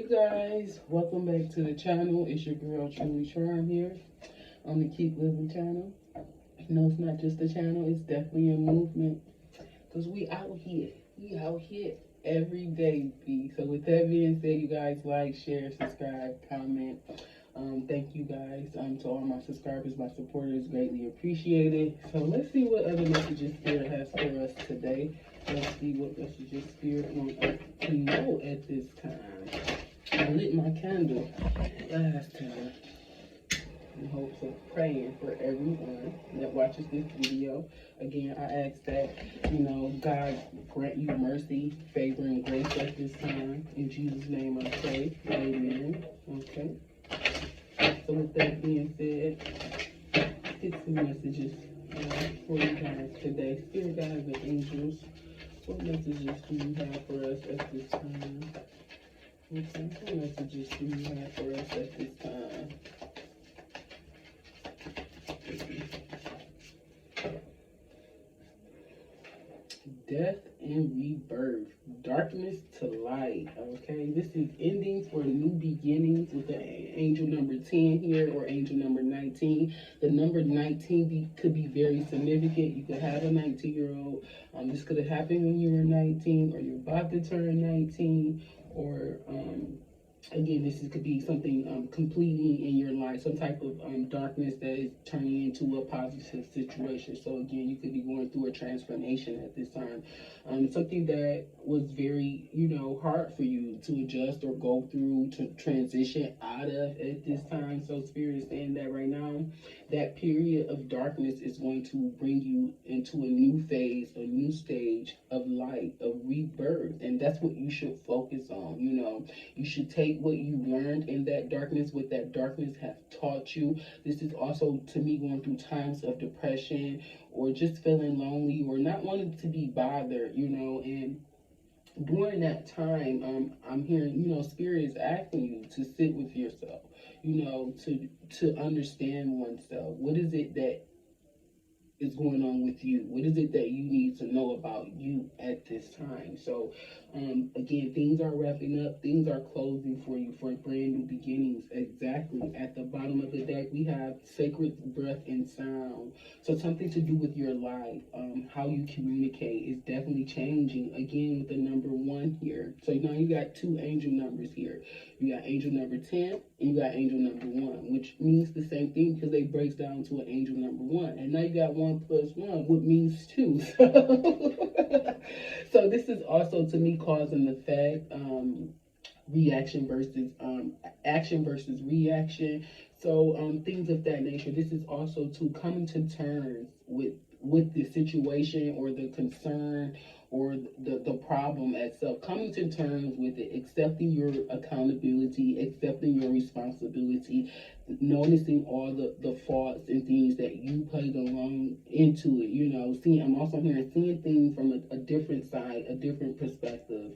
you guys, welcome back to the channel. It's your girl Truly Charm here on the Keep Living channel. No, it's not just a channel, it's definitely a movement, because we out here every day, B. So with that being said, you guys like, share, subscribe, comment. Thank you guys to all my subscribers, my supporters, greatly appreciated. So let's see what other messages Spirit has for us today. Let's see what messages Spirit wants us to know at this time. I lit my candle last time in hopes of praying for everyone that watches this video. Again, I ask that, God grant you mercy, favor, and grace at this time. In Jesus' name I pray. Amen. Okay. So with that being said, get some messages for you guys today. Spirit guides and angels, what messages do you have for us at this time? Okay, what messages do you have for us at this time? Death and rebirth, darkness to light. Okay, this is endings for new beginnings with the angel number 10 here, or angel number 19. The number 19 could be very significant. You could have a 19-year-old. This could have happened when you were 19, or you're about to turn 19, or again, could be something completing in your life, some type of darkness that is turning into a positive situation. So again, you could be going through a transformation at this time. Something that was very, hard for you to adjust or go through, to transition out of at this time. So Spirit is saying that right now, that period of darkness is going to bring you into a new phase, a new stage of light, of rebirth. And that's what you should focus on. You should take what you learned in that darkness, what that darkness have taught you. This is also, to me, going through times of depression, or just feeling lonely, or not wanting to be bothered, and during that time, I'm hearing, Spirit is asking you to sit with yourself, to understand oneself. What is it that is going on with you? What is it that you need to know about you at this time? So again, things are wrapping up, things are closing for you, for brand new beginnings. Exactly. At the bottom of the deck, we have sacred breath and sound. So something to do with your life, how you communicate is definitely changing, again, with the number 1 here. So now you got 2 angel numbers here. You got angel number 10 and you got angel number 1, which means the same thing, because they breaks down to an angel number 1. And now you got 1 plus 1, which means 2. So this is also, to me, cause and effect, reaction versus action versus reaction. So things of that nature. This is also to coming to terms with the situation, or the concern, or the problem itself, coming to terms with it, accepting your accountability, accepting your responsibility, noticing all the faults and things that you played along into it, I'm also hearing seeing things from a different side, a different perspective.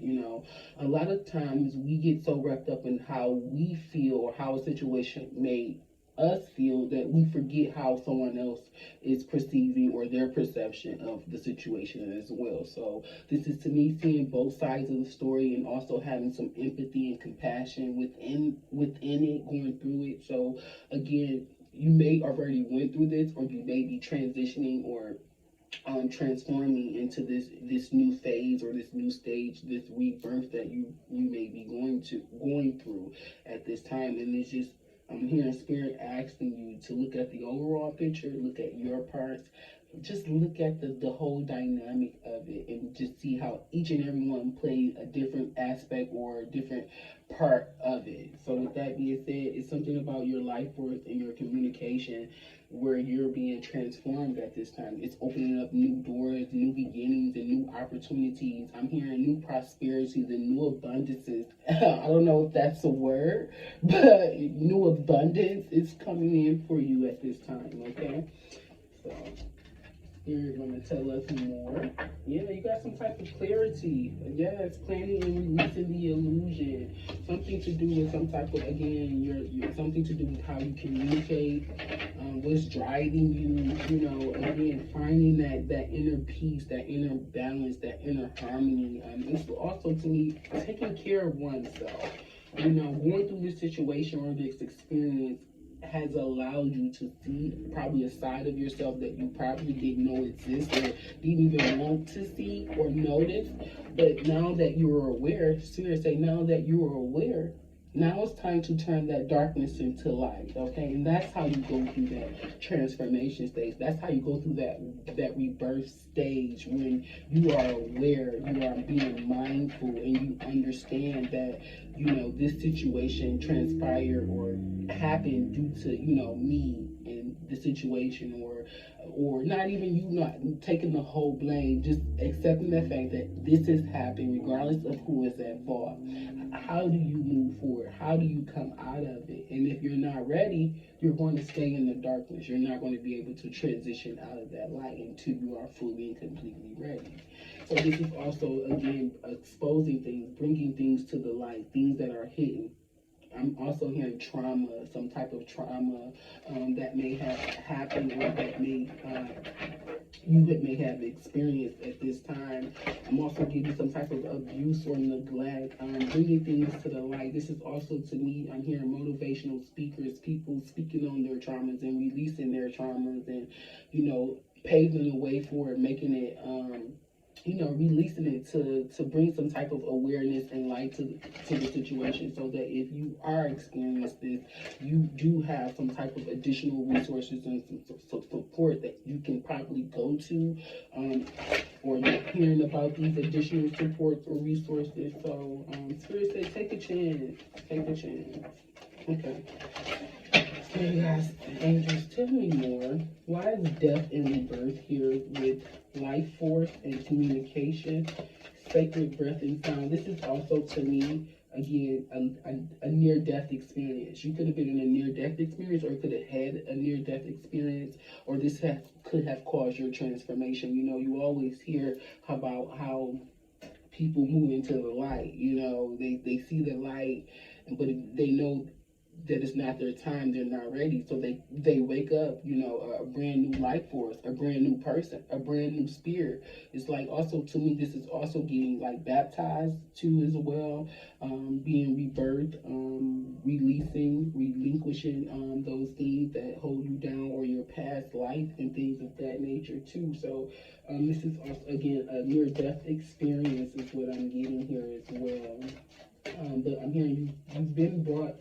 A lot of times we get so wrapped up in how we feel, or how a situation made us feel, that we forget how someone else is perceiving, or their perception of the situation as well. So this is, to me, seeing both sides of the story, and also having some empathy and compassion within it, going through it. So again, you may already went through this, or you may be transitioning, or transforming into this new phase, or this new stage, this rebirth that you may be going through at this time. And it's just, I'm hearing Spirit asking you to look at the overall picture, look at your parts, just look at the whole dynamic of it, and just see how each and every one plays a different aspect, or a different part of it. So with that being said, it's something about your life force and your communication, where you're being transformed at this time. It's opening up new doors, new beginnings, and new opportunities. I'm hearing new prosperities and new abundances. I don't know if that's a word, but new abundance is coming in for you at this time, okay? So Spirit going to tell us more. Yeah, you got some type of clarity. Yes, planning and releasing the illusion. Something to do with some type of, again, you're something to do with how you communicate, what's driving you, again, finding that inner peace, that inner balance, that inner harmony. It's also, to me, taking care of oneself. You know, going through this situation or this experience has allowed you to see probably a side of yourself that you probably didn't know existed or didn't even want to see or notice. But now that you're aware, Spirit say, now that you are aware, now it's time to turn that darkness into light, okay? And that's how you go through that transformation stage. That's how you go through that rebirth stage, when you are aware, you are being mindful, and you understand that, you know, this situation transpired or happened due to, you know, me and the situation, or not even you not taking the whole blame, just accepting the fact that this has happened regardless of who is at fault. How do you move forward? How do you come out of it? And if you're not ready, you're going to stay in the darkness. You're not going to be able to transition out of that light until you are fully and completely ready. So this is also, again, exposing things, bringing things to the light, things that are hidden. I'm also hearing trauma, some type of trauma that may have happened, or that you may have experienced at this time. I'm also getting some type of abuse or neglect, bringing things to the light. This is also, to me, I'm hearing motivational speakers, people speaking on their traumas and releasing their traumas, and, you know, paving the way for it, making it, you know, releasing it to bring some type of awareness and light to the situation, so that if you are experiencing this, you do have some type of additional resources and some support that you can probably go to, or you're hearing about these additional supports or resources. So Spirit says, take a chance. Take a chance. Okay. So you guys, angels, tell me more. Why is death and rebirth here with life force and communication, sacred breath and sound? This is also, to me, again, a near-death experience. You could have been in a near-death experience, or could have had a near-death experience, or this could have caused your transformation. You know, you always hear about how people move into the light. You know, they see the light, but they know that it's not their time, they're not ready. So they wake up, you know, a brand new life force, a brand new person, a brand new spirit. It's like, also, to me, this is also getting like baptized too as well, being rebirthed, releasing, relinquishing those things that hold you down, or your past life and things of that nature too. So this is also, again, a near-death experience is what I'm getting here as well. But I'm hearing you've been brought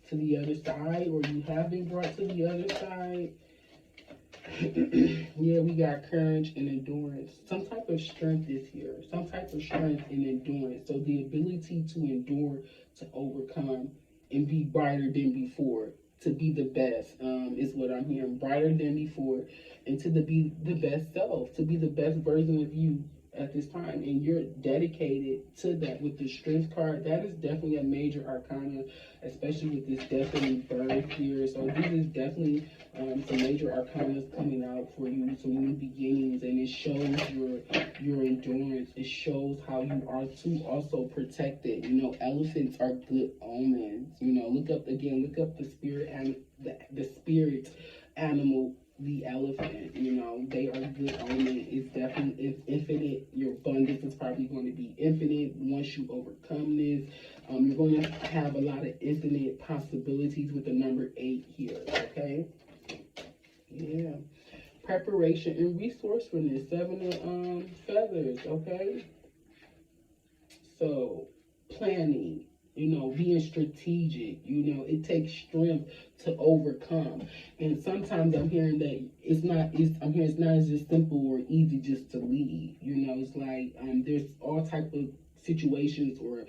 to the other side, or you have been brought to the other side. Yeah, we got courage and endurance. Some type of strength is here. Some type of strength and endurance. So the ability to endure, to overcome, and be brighter than before. To be the best is what I'm hearing. Brighter than before, and to be the best self. To be the best version of you at this time, and you're dedicated to that with the strength card. That is definitely a major arcana, especially with this death and birth here. So this is definitely some major arcana coming out for you, some new beginnings, and it shows your endurance. It shows how you are to also protect it. You know, elephants are good omens. You know, look up the spirit and the spirit animal, the elephant. You know, they are good omen. It's definitely, it's infinite. Your abundance is probably going to be infinite once you overcome this. You're going to have a lot of infinite possibilities with the number 8 here, okay? Yeah. Preparation and resourcefulness, 7 of feathers, okay? So, planning, you know, being strategic, you know, it takes strength to overcome. And sometimes I'm hearing that it's not as just simple or easy just to leave. You know, it's like there's all type of situations or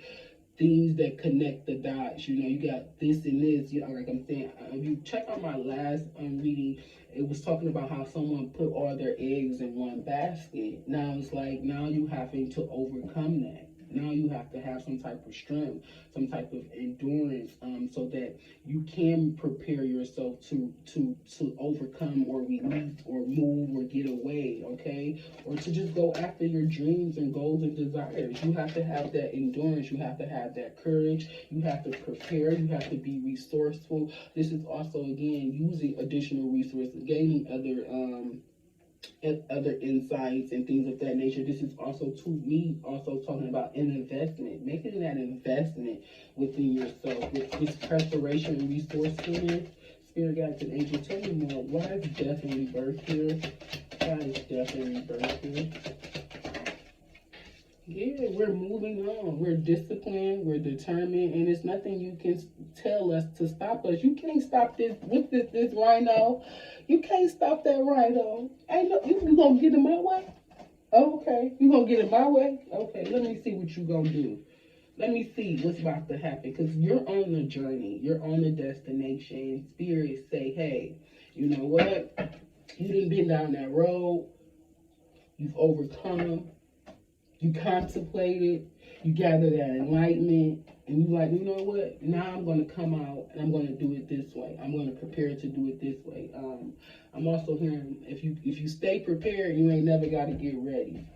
things that connect the dots. You know, you got this and this. You know, like I'm saying, if you check out my last reading, it was talking about how someone put all their eggs in one basket. Now it's like, now you having to overcome that. Now you have to have some type of strength, some type of endurance, so that you can prepare yourself to overcome or release or move or get away, okay? Or to just go after your dreams and goals and desires. You have to have that endurance. You have to have that courage. You have to prepare. You have to be resourceful. This is also, again, using additional resources, gaining other and other insights and things of that nature. This is also to me also talking about an investment, making that investment within yourself with this preparation and resourcefulness. Spirit guides and angels, tell me more. Why is death and rebirth here? Why is death and rebirth here? Yeah, we're moving on. We're disciplined. We're determined, and it's nothing you can tell us to stop us. You can't stop this with this rhino. You can't stop that rhino. Ain't no, you gonna get in my way? Oh, okay, you gonna get in my way? Okay, let me see what you gonna do. Let me see what's about to happen, because you're on the journey. You're on the destination. Spirits say, hey, you know what? You done been down that road. You've overcome. You contemplated, you gather that enlightenment, and you like, you know what? Now I'm going to come out and I'm going to do it this way. I'm going to prepare to do it this way. I'm also hearing if you stay prepared, you ain't never got to get ready.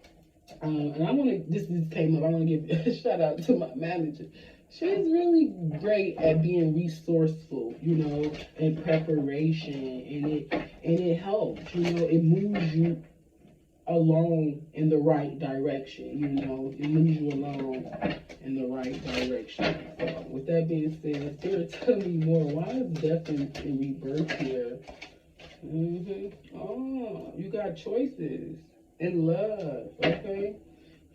And I want to. This came up. I want to give a shout out to my manager. She's really great at being resourceful, you know, and preparation, and it helps. You know, it moves you along in the right direction, you know, it moves you along in the right direction. So with that being said, Spirit, tell me more. Why is death and rebirth here? Oh, you got choices and love, okay?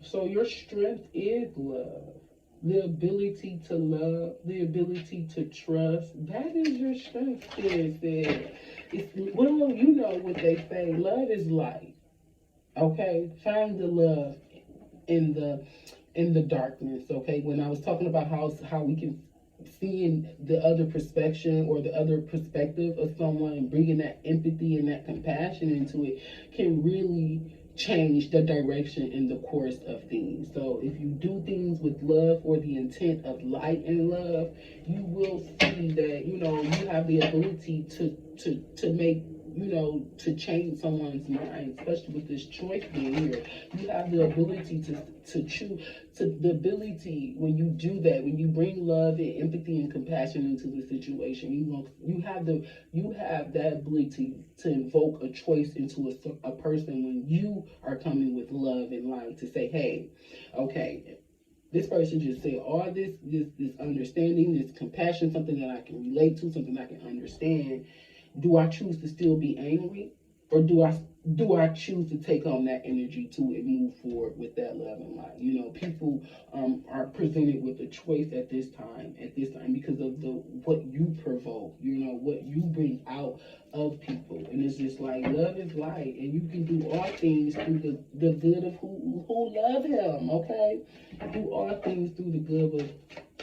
So your strength is love. The ability to love, the ability to trust, that is your strength, Spirit said. Well, you know what they say, love is light. Okay, find the love in the darkness. Okay, when I was talking about how we can see in the other perspective or the other perspective of someone and bringing that empathy and that compassion into it can really change the direction in the course of things. So if you do things with love or the intent of light and love, you will see that, you know, you have the ability to make, you know, to change someone's mind, especially with this choice being here. You have the ability to choose, the ability when you do that, when you bring love and empathy and compassion into the situation, you have that ability to invoke a choice into a person when you are coming with love and light to say, hey, okay, this person just said all this understanding, this compassion, something that I can relate to, something I can understand. Do I choose to still be angry, or do I choose to take on that energy too and move forward with that love and light? You know, people are presented with a choice at this time because of what you provoke, you know, what you bring out of people. And it's just like love is light, and you can do all things through the good of who love him, okay? Do all things through the good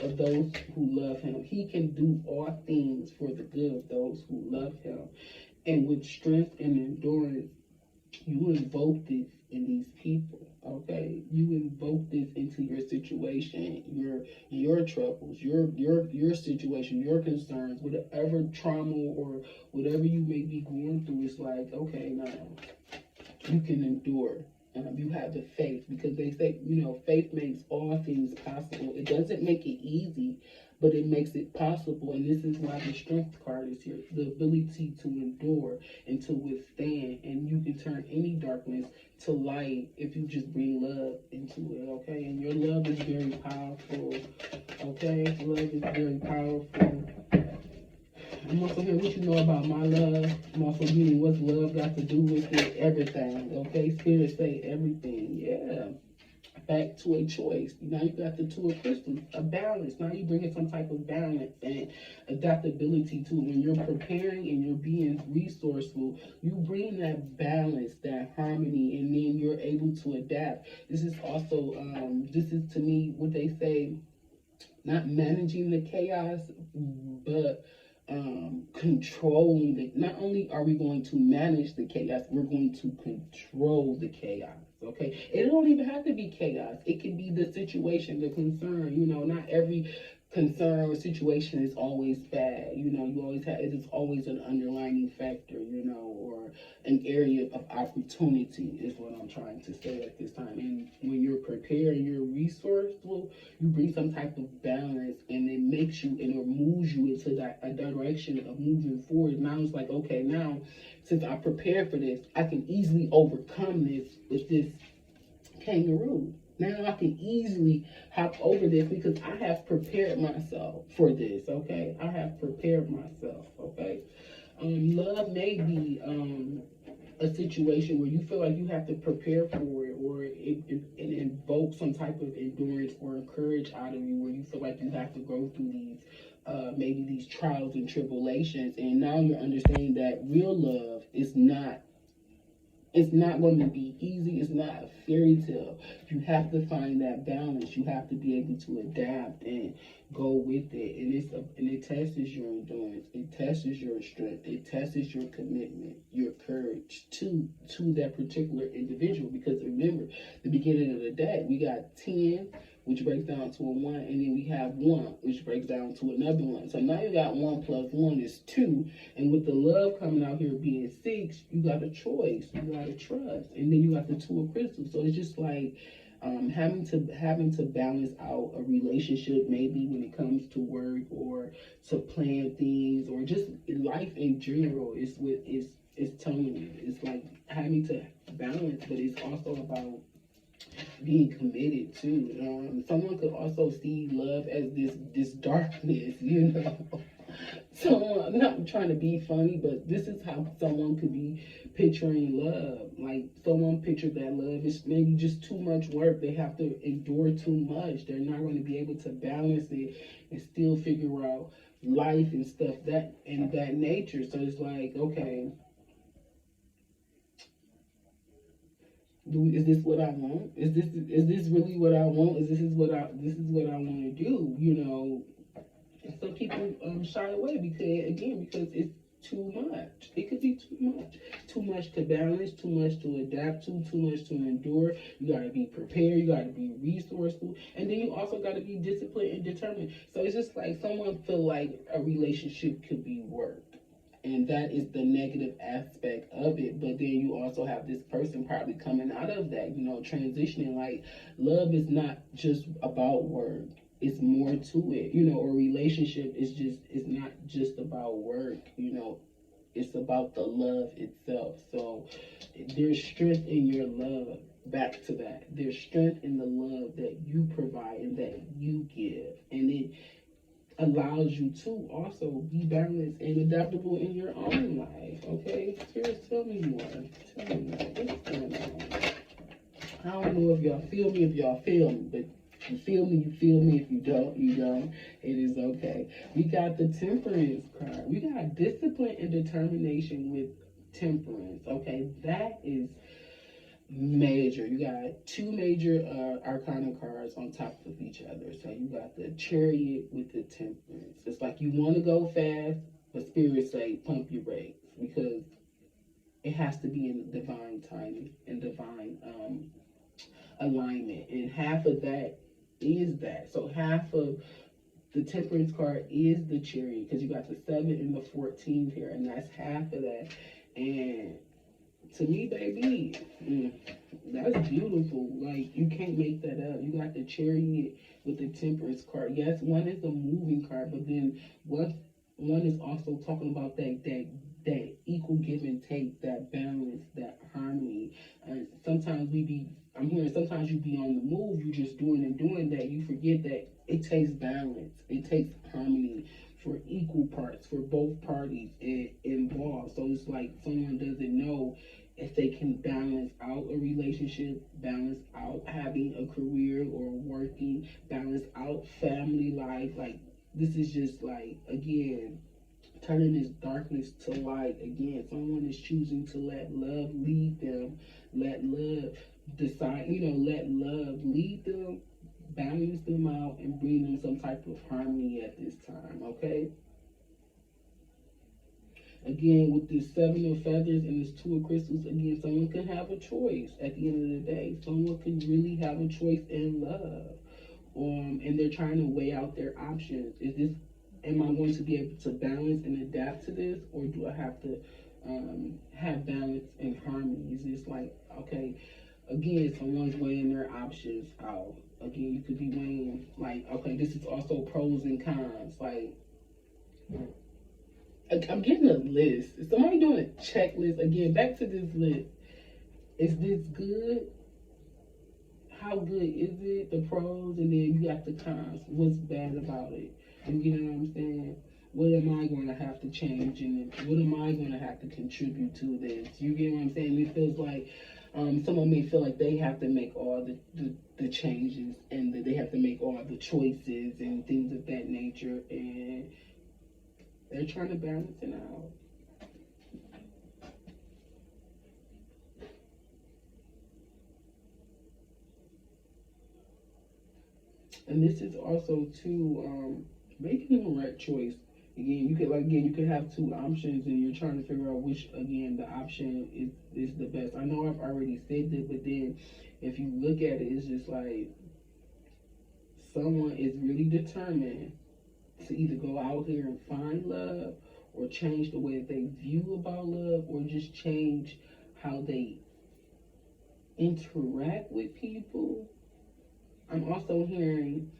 of those who love him. He can do all things for the good of those who love him. And with strength and endurance, you invoke this in these people, okay? You invoke this into your situation, your troubles, your situation, your concerns, whatever trauma or whatever you may be going through. It's like, okay, now you can endure. You have the faith, because they say, you know, faith makes all things possible. It doesn't make it easy, but it makes it possible. And this is why the strength card is here, the ability to endure and to withstand. And you can turn any darkness to light if you just bring love into it, okay? And your love is very powerful, okay? Love is very powerful. I'm also hearing what you know about my love. I'm also meaning what's love got to do with it, everything, okay? Spirit say everything, yeah. Back to a choice. Now you got the Two of Crystals, a balance. Now you bring in some type of balance and adaptability to it. When you're preparing and you're being resourceful, you bring that balance, that harmony, and then you're able to adapt. This is also, this is to me what they say, not managing the chaos, but controlling it. Not only are we going to manage the chaos, we're going to control the chaos. Okay, it don't even have to be chaos. It can be the situation, the concern. You know, not every concern or situation is always bad. You know, you always have, it is always an underlining factor, you know, or an area of opportunity is what I'm trying to say at this time. And when you're prepared and you're resourceful, you bring some type of balance, and it makes you and or moves you into that a direction of moving forward. Now it's like, okay, now since I prepared for this, I can easily overcome this with this kangaroo. Now I can easily hop over this because I have prepared myself for this, okay? I have prepared myself, okay? Love may be a situation where you feel like you have to prepare for it, or it invokes some type of endurance or courage out of you, where you feel like you have to go through these maybe these trials and tribulations, and now you're understanding that real love is not, it's not going to be easy. It's not a fairy tale. You have to find that balance. You have to be able to adapt and go with it. And it tests your endurance. It tests your strength. It tests your commitment, your courage to that particular individual. Because remember, the beginning of the day, we got 10, which breaks down to a 1, and then we have 1, which breaks down to another 1. So now you got 1 plus 1 is 2, and with the love coming out here being 6, you got a choice, you got a trust, and then you got the 2 of crystals. So it's just like having to balance out a relationship, maybe when it comes to work or to plan things or just life in general. It's telling you, it's like having to balance, but it's also about being committed too. Someone could also see love as this darkness, you know. Someone, I'm not trying to be funny, but this is how someone could be picturing love. Like someone pictured that love is maybe just too much work. They have to endure too much. They're not going to be able to balance it and still figure out life and stuff that and that nature. So it's like, okay, is this what I want? Is this really what I want? Is this is what I want to do? You know, some people shy away because it's too much. It could be too much to balance, too much to adapt to, too much to endure. You got to be prepared. You got to be resourceful, and then you also got to be disciplined and determined. So it's just like someone feel like a relationship could be work. And that is the negative aspect of it. But then you also have this person probably coming out of that, you know, transitioning. Like, love is not just about work. It's more to it, you know, or relationship is not just about work, you know. It's about the love itself. So there's strength in your love. Back to that. There's strength in the love that you provide and that you give. And it allows you to also be balanced and adaptable in your own life. Okay? Spirit, tell me more. Tell me more. What's going on? I don't know if y'all feel me, but you feel me, you feel me. If you don't, you don't. It is okay. We got the Temperance card. We got discipline and determination with Temperance. Okay? That is major. You got 2 major arcana cards on top of each other. So you got the Chariot with the Temperance. It's like you want to go fast, but Spirit say pump your brakes, because it has to be in divine timing and divine alignment. And half of that is that. So half of the Temperance card is the Chariot, because you got the 7 and the 14 here, and that's half of that. And to me, baby, that's beautiful. Like, you can't make that up. You got the Chariot with the Temperance card. Yes, one is a moving card, but then one is also talking about that equal give and take, that balance, that harmony. And sometimes sometimes you be on the move, you just doing and doing that. You forget that it takes balance. It takes harmony for equal parts, for both parties involved. So it's like someone doesn't know if they can balance out a relationship, balance out having a career or working, balance out family life. Like, this is just like, again, turning this darkness to light. Again, someone is choosing to let love lead them, let love decide, you know, let love lead them, balance them out, and bring them some type of harmony at this time, okay? Again, with this 7 of feathers and this 2 of crystals, again, someone can have a choice at the end of the day. Someone can really have a choice in love. And they're trying to weigh out their options. Am I going to be able to balance and adapt to this, or do I have to have balance and harmony? Is this like, okay, again, someone's weighing their options out. Again, you could be weighing, like, okay, this is also pros and cons. Like, I'm getting a list. Is somebody doing a checklist? Again, back to this list. Is this good? How good is it? The pros, and then you got the cons. What's bad about it? And you know what I'm saying? What am I going to have to change in it? What am I going to have to contribute to this? You get what I'm saying? It feels like someone may feel like they have to make all the changes, and that they have to make all the choices and things of that nature, and they're trying to balance it out. And this is also too making the right choice. Again, you could have two options, and you're trying to figure out which, again, the option is the best. I know I've already said that, but then if you look at it, it's just like someone is really determined to either go out here and find love, or change the way that they view about love, or just change how they interact with people. I'm also hearing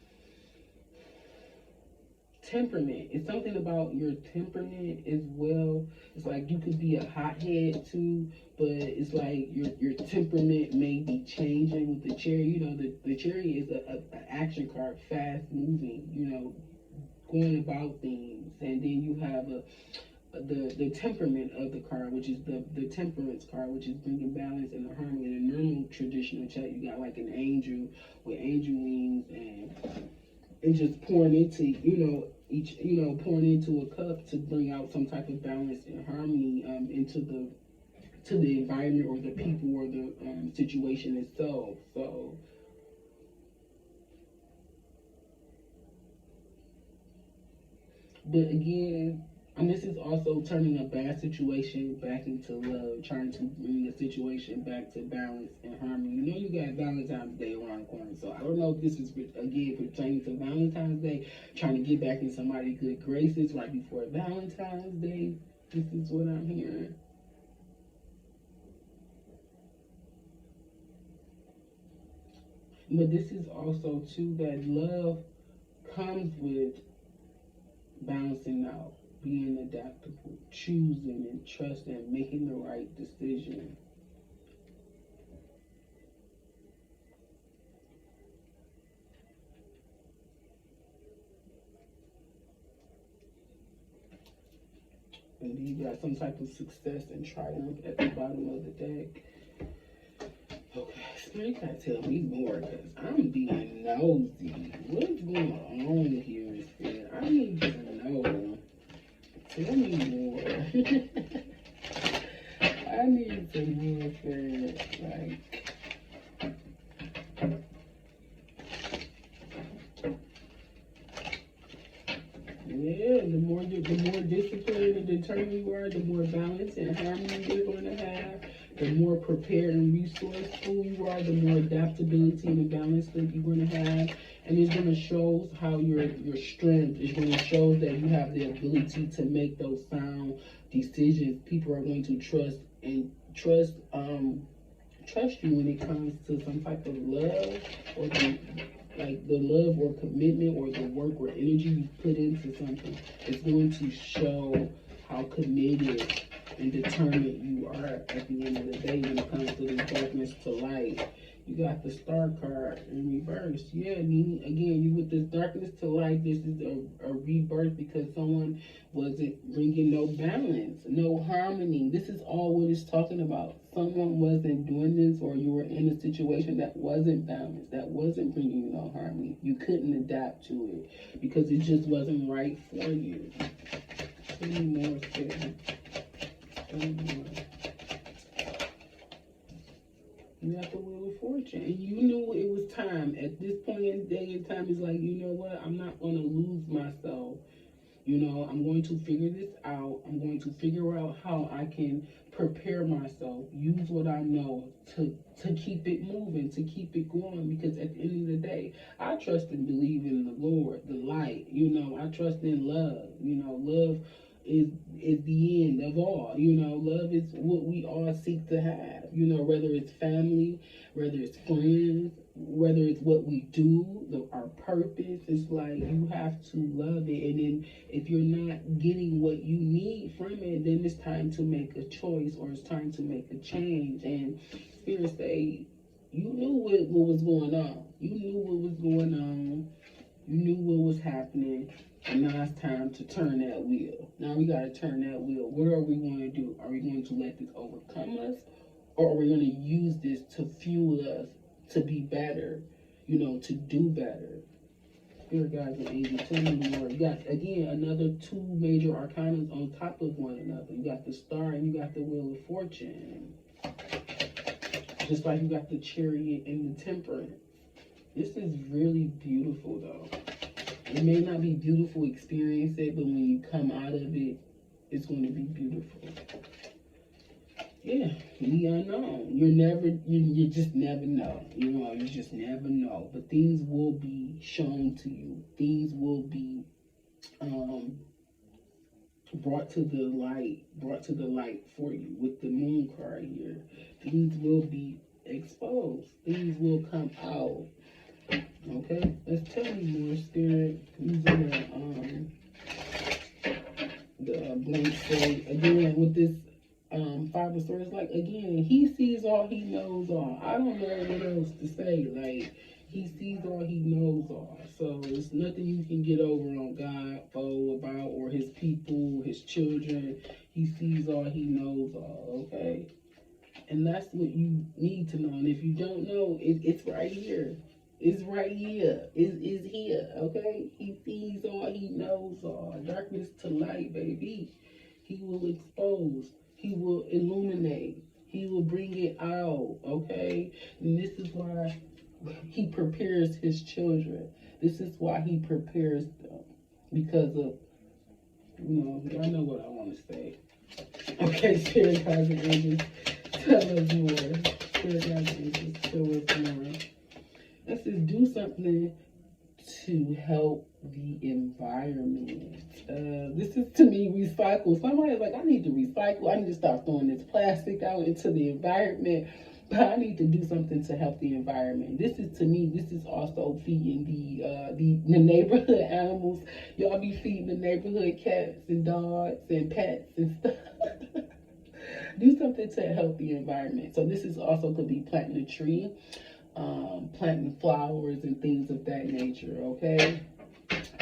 temperament. It's something about your temperament as well. It's like you could be a hothead too, but it's like your temperament may be changing with the cherry. You know, the cherry is a action card, fast moving, you know, going about things. And then you have the temperament of the card, which is the temperance card, which is bringing balance and harmony. In a normal traditional chart, you got like an angel with angel wings, and just pouring into, pouring into a cup to bring out some type of balance and harmony into the environment, or the people, or the situation itself. So, but again, and this is also turning a bad situation back into love, trying to bring a situation back to balance and harmony. You know, you got Valentine's Day around the corner, so I don't know if this is, again, pertaining to Valentine's Day, trying to get back in somebody's good graces right before Valentine's Day. This is what I'm hearing. But this is also, too, that love comes with balancing out, being adaptable, choosing and trusting, making the right decision. And then you got some type of success and triumph at the bottom of the deck. Okay, Spirit gotta tell me more, because I'm being nosy. What's going on here, Spirit? I need to know. Tell me more. I need to know, Spirit. Like, yeah, the more disciplined and determined you are, the more balance and harmony you're going to have. The more prepared and resourceful you are, the more adaptability and balance that you're going to have. And it's going to show how your strength is going to show that you have the ability to make those sound decisions. People are going to trust you when it comes to some type of love, or the love or commitment, or the work or energy you put into something. It's going to show how committed and determined you are at the end of the day when it comes to this darkness to light. You got the Star card in reverse. Yeah, again, you with this darkness to light, this is a rebirth, because someone wasn't bringing no balance, no harmony. This is all what it's talking about. Someone wasn't doing this, or you were in a situation that wasn't balanced, that wasn't bringing you no harmony. You couldn't adapt to it because it just wasn't right for you. Tell me more, Spirit. Tell me more. You got the Wheel of Fortune, and you knew it was time. At this point in the day and time, it's like, you know what? I'm not going to lose myself. You know, I'm going to figure this out. I'm going to figure out how I can prepare myself, use what I know to keep it moving, to keep it going. Because at the end of the day, I trust and believe in the Lord, the light. You know, I trust in love. You know, love is the end of all. You know, love is what we all seek to have. You know, whether it's family, whether it's friends, whether it's what we do, our purpose. It's like you have to love it. And then if you're not getting what you need from it, then it's time to make a choice, or it's time to make a change. And Spirit say, you knew what was going on. You knew what was going on. You knew what was happening. And now it's time to turn that wheel. Now we got to turn that wheel. What are we going to do? Are we going to let this overcome us? Or are we going to use this to fuel us to be better? You know, to do better. Spirit guides and angels, tell me more. You got, again, another two major arcanas on top of one another. You got the Star and you got the Wheel of Fortune. Just like you got the Chariot and the Temperance. This is really beautiful, though. It may not be beautiful, experience it, but when you come out of it, it's going to be beautiful. Yeah, the unknown. You just never know. You know, you just never know. But things will be shown to you. Things will be brought to the light for you with the Moon card here. Things will be exposed. Things will come out. Okay, let's tell me more, Spirit. Using the blank slate again with this Five of Swords. Like, again, he sees all, he knows all. I don't know what else to say. Like, he sees all, he knows all. So it's nothing you can get over on God, about, or his people, his children. He sees all, he knows all. Okay, and that's what you need to know. And if you don't know, it's right here. It's right here. It's here, okay? He sees all, he knows all. Darkness to light, baby. He will expose. He will illuminate. He will bring it out, okay? And this is why he prepares his children. This is why he prepares them. Because of, you know, y'all know what I want to say. Okay, Spirit guides and angels, tell us more. Spirit guides and angels, tell us more. Let's just do something to help the environment. This is, to me, recycle. Somebody's like, I need to recycle. I need to stop throwing this plastic out into the environment. But I need to do something to help the environment. This is, to me, this is also feeding the neighborhood animals. Y'all be feeding the neighborhood cats and dogs and pets and stuff. Do something to help the environment. So this is also could be planting a tree. Planting flowers and things of that nature, okay?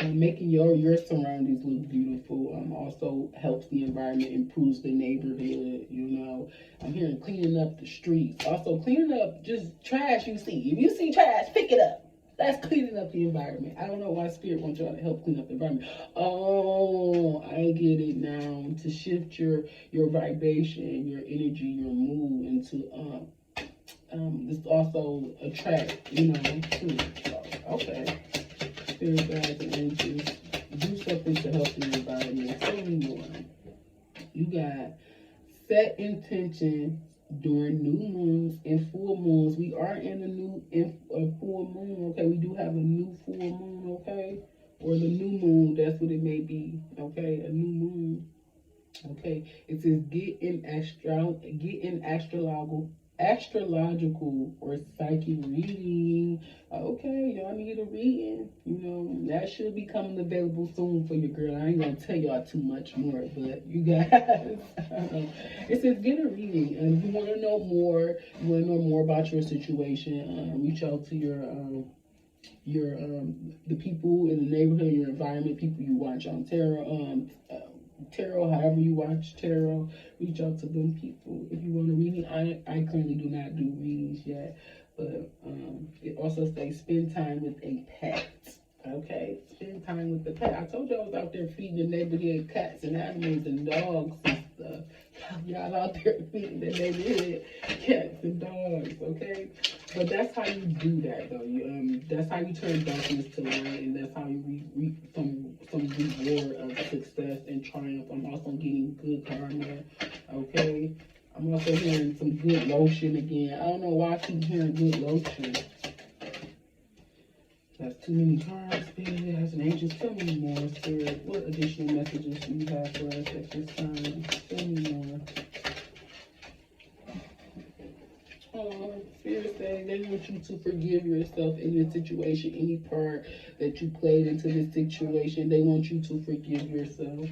Making your surroundings look beautiful also helps the environment, improves the neighborhood, you know. I'm hearing cleaning up the streets. Also, cleaning up just trash you see. If you see trash, pick it up. That's cleaning up the environment. I don't know why Spirit wants y'all to help clean up the environment. Oh, I get it now. To shift your vibration, your energy, your mood into this also attract, you know, too. So, okay. Spirit guides and angels, do something to help the environment. Tell me more. You got set intention during new moons and full moons. We are in a full moon, okay? We do have a new full moon, okay? Or the new moon, that's what it may be, okay? A new moon, okay? It says get in astrological or psychic reading. Okay, y'all need a reading. You know, that should be coming available soon for your girl. I ain't gonna tell y'all too much more, but you guys, it says get a reading. And if you want to know more, about your situation, reach out to your the people in the neighborhood, your environment, people you watch on tarot, however you watch tarot, reach out to them people. If you want a reading, I currently do not do readings yet, but it also says spend time with a pet. Okay, spend time with the pet. I told you I was out there feeding the neighborhood cats and animals and dogs and stuff. Y'all out there feeding the neighborhood cats and dogs, okay? But that's how you do that, though. That's how you turn darkness to light, and that's how you reap some reward of success and triumph. I'm also getting good karma, okay? I'm also hearing some good lotion again. I don't know why I keep hearing good lotion. That's too many cards. Yes, and angels, tell me more, Spirit. What additional messages do you have for us at this time? Tell me more. Spirit saying they want you to forgive yourself in this situation, any part that you played into this situation. They want you to forgive yourself.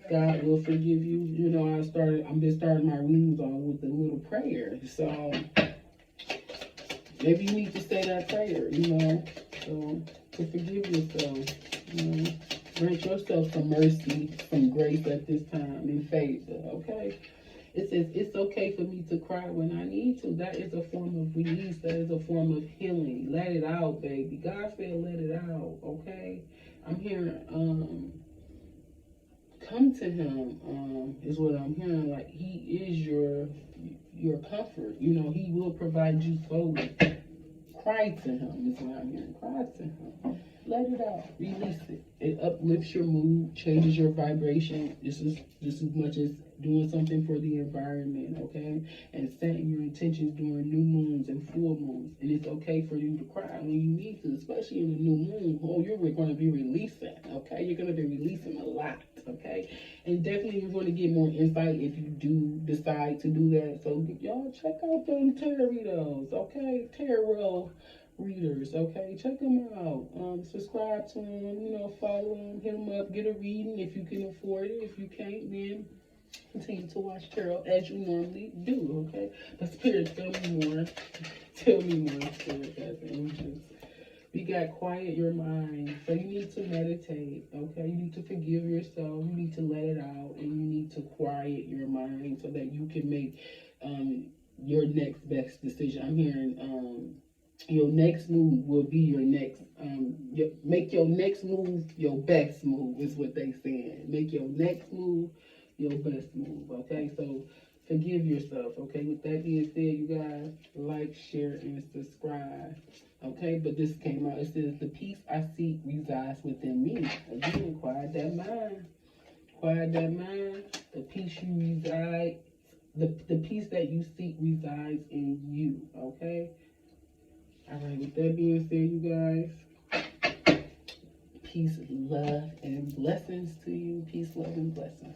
God will forgive you. You know, I've been starting my readings on with a little prayer. So maybe you need to say that prayer, you know. So to forgive yourself, you know. Grant yourself some mercy, some grace at this time in favor, okay? It says, it's okay for me to cry when I need to. That is a form of release. That is a form of healing. Let it out, baby. God said let it out, okay? I'm hearing, come to him, is what I'm hearing. Like, he is your comfort. You know, he will provide you fully. Cry to him is what I'm hearing. Cry to him. Let it out. Release it. It uplifts your mood, changes your vibration. This is just as much as doing something for the environment, okay? And setting your intentions during new moons and full moons. And it's okay for you to cry when you need to, especially in the new moon. Oh, you're going to be releasing, okay? You're going to be releasing a lot, okay? And definitely you're going to get more insight if you do decide to do that. So y'all check out them tarot readers, okay? Tarot readers, okay? Check them out. Subscribe to them, you know, follow them, hit them up, get a reading if you can afford it. If you can't, then continue to watch tarot as you normally do, okay? But Spirit, tell me more. Tell me more, Spirit, as angels. We got quiet your mind. So you need to meditate, okay? You need to forgive yourself. You need to let it out. And you need to quiet your mind so that you can make your next best decision. I'm hearing your next move will be your next, make your next move your best move is what they saying. Make your next move your best move, okay? So forgive yourself, okay? With that being said, you guys, like, share, and subscribe, okay? But this came out, it says, the peace I seek resides within me. Again, quiet that mind. Quiet that mind. The peace you reside, the peace that you seek resides in you, okay? All right, with that being said, you guys, peace, love, and blessings to you. Peace, love, and blessings.